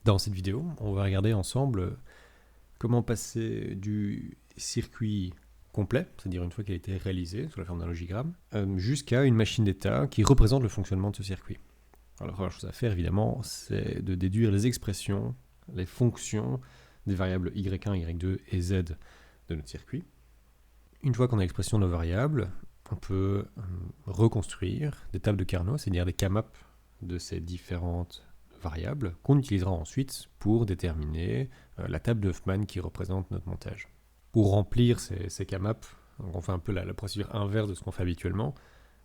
Dans cette vidéo, on va regarder ensemble comment passer du circuit complet, c'est-à-dire une fois qu'il a été réalisé sous la forme d'un logigramme, jusqu'à une machine d'état qui représente le fonctionnement de ce circuit. Alors la première chose à faire évidemment, c'est de déduire les expressions, les fonctions des variables y1, y2 et z de notre circuit. Une fois qu'on a l'expression de nos variables, on peut reconstruire des tables de Carnot, c'est-à-dire des K-maps de ces différentes variables qu'on utilisera ensuite pour déterminer la table de Huffman qui représente notre montage. Pour remplir ces K-maps, on fait un peu la procédure inverse de ce qu'on fait habituellement,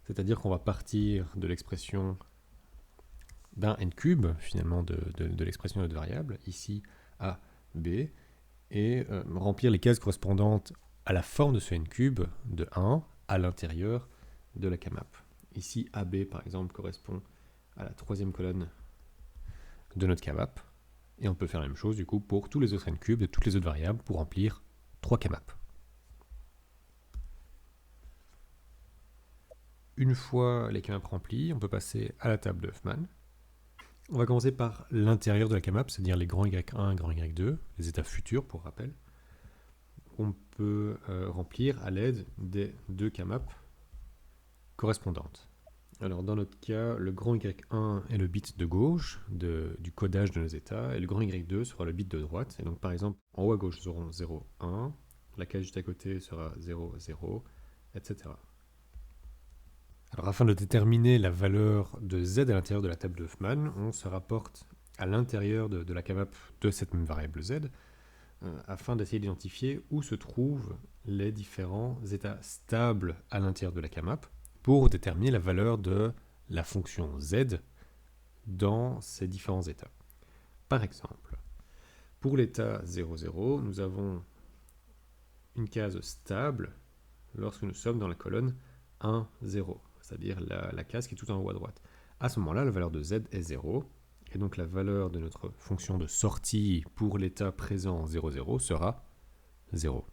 c'est-à-dire qu'on va partir de l'expression d'un n-cube, finalement de l'expression de notre variable, ici a, b, et remplir les cases correspondantes à la forme de ce n-cube de 1 à l'intérieur de la K-map. Ici, AB, par exemple, correspond à la troisième colonne de notre K-map, et on peut faire la même chose, du coup, pour tous les autres n-cubes de toutes les autres variables pour remplir 3 K-map. Une fois les K-map remplis, on peut passer à la table de Huffman. On va commencer par l'intérieur de la K-map, c'est-à-dire les grands Y1 et grands Y2, les états futurs, pour rappel. On peut remplir à l'aide des deux K-map correspondantes. Alors dans notre cas, le grand Y1 est le bit de gauche du codage de nos états, et le grand Y2 sera le bit de droite. Et donc par exemple, en haut à gauche, nous aurons 0, 1, la case juste à côté sera 0, 0, etc. Alors afin de déterminer la valeur de z à l'intérieur de la table de Huffman, on se rapporte à l'intérieur de la K-map de cette même variable z, afin d'essayer d'identifier où se trouvent les différents états stables à l'intérieur de la K-map pour déterminer la valeur de la fonction z dans ces différents états. Par exemple, pour l'état 0, 0, nous avons une case stable lorsque nous sommes dans la colonne 1, 0, c'est-à-dire la case qui est tout en haut à droite. À ce moment-là, la valeur de z est 0, et donc la valeur de notre fonction de sortie pour l'état présent 0, 0 sera 0.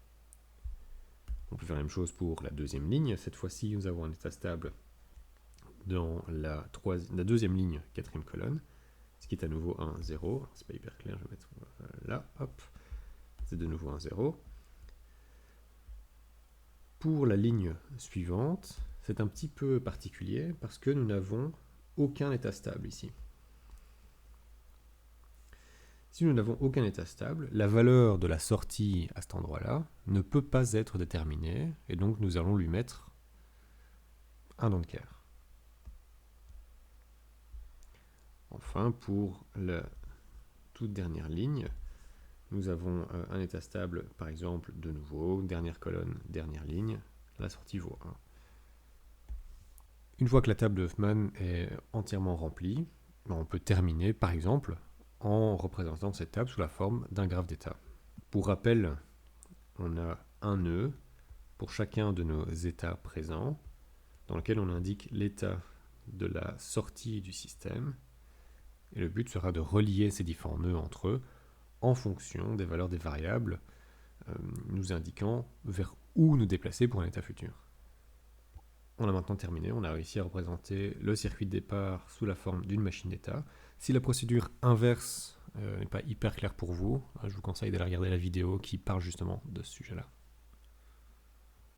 On peut faire la même chose pour la deuxième ligne. Cette fois-ci, nous avons un état stable dans la deuxième ligne, quatrième colonne, ce qui est à nouveau un 0. C'est pas hyper clair, je vais mettre là, hop. C'est de nouveau un 0. Pour la ligne suivante, c'est un petit peu particulier parce que nous n'avons aucun état stable ici. Si nous n'avons aucun état stable, la valeur de la sortie à cet endroit-là ne peut pas être déterminée, et donc nous allons lui mettre un don't-care. Enfin, pour la toute dernière ligne, nous avons un état stable, par exemple, de nouveau, dernière colonne, dernière ligne, la sortie vaut 1. Une fois que la table de Huffman est entièrement remplie, on peut terminer, par exemple, en représentant cette table sous la forme d'un graphe d'état. Pour rappel, on a un nœud pour chacun de nos états présents, dans lequel on indique l'état de la sortie du système, et le but sera de relier ces différents nœuds entre eux en fonction des valeurs des variables, nous indiquant vers où nous déplacer pour un état futur. On a maintenant terminé, on a réussi à représenter le circuit de départ sous la forme d'une machine d'état. Si la procédure inverse n'est pas hyper claire pour vous, je vous conseille d'aller regarder la vidéo qui parle justement de ce sujet-là.